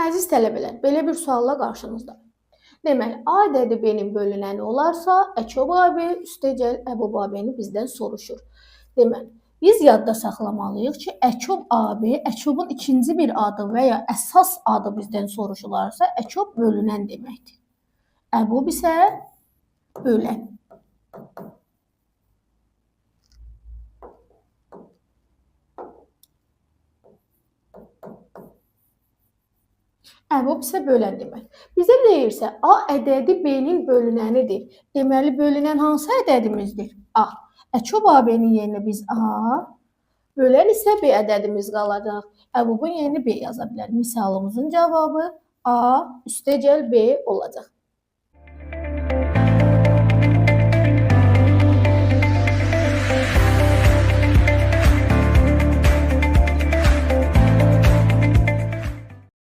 Əziz tələbələr, belə bir sualla qarşınızda. Deməli, A ədədi B-nin bölünəni olarsa, Əçob AB üstəgəl Əbub AB-ni bizdən soruşur. Deməli, biz yadda saxlamalıyıq ki, Əçob AB, Əçobun ikinci bir adı və ya əsas adı bizdən soruşularsa, Əçob bölünən deməkdir. Əbub isə bölən. Əbub isə bölən demək. Bizə deyirsə, A ədədi B-nin bölünənidir. Deməli, bölünən hansı ədədimizdir? A. Əçob AB-nin yerinə biz A, bölən isə B ədədimiz qalacaq. Əbubun yerinə B yaza bilərik. Misalımızın cavabı A üstəgəl B olacaq.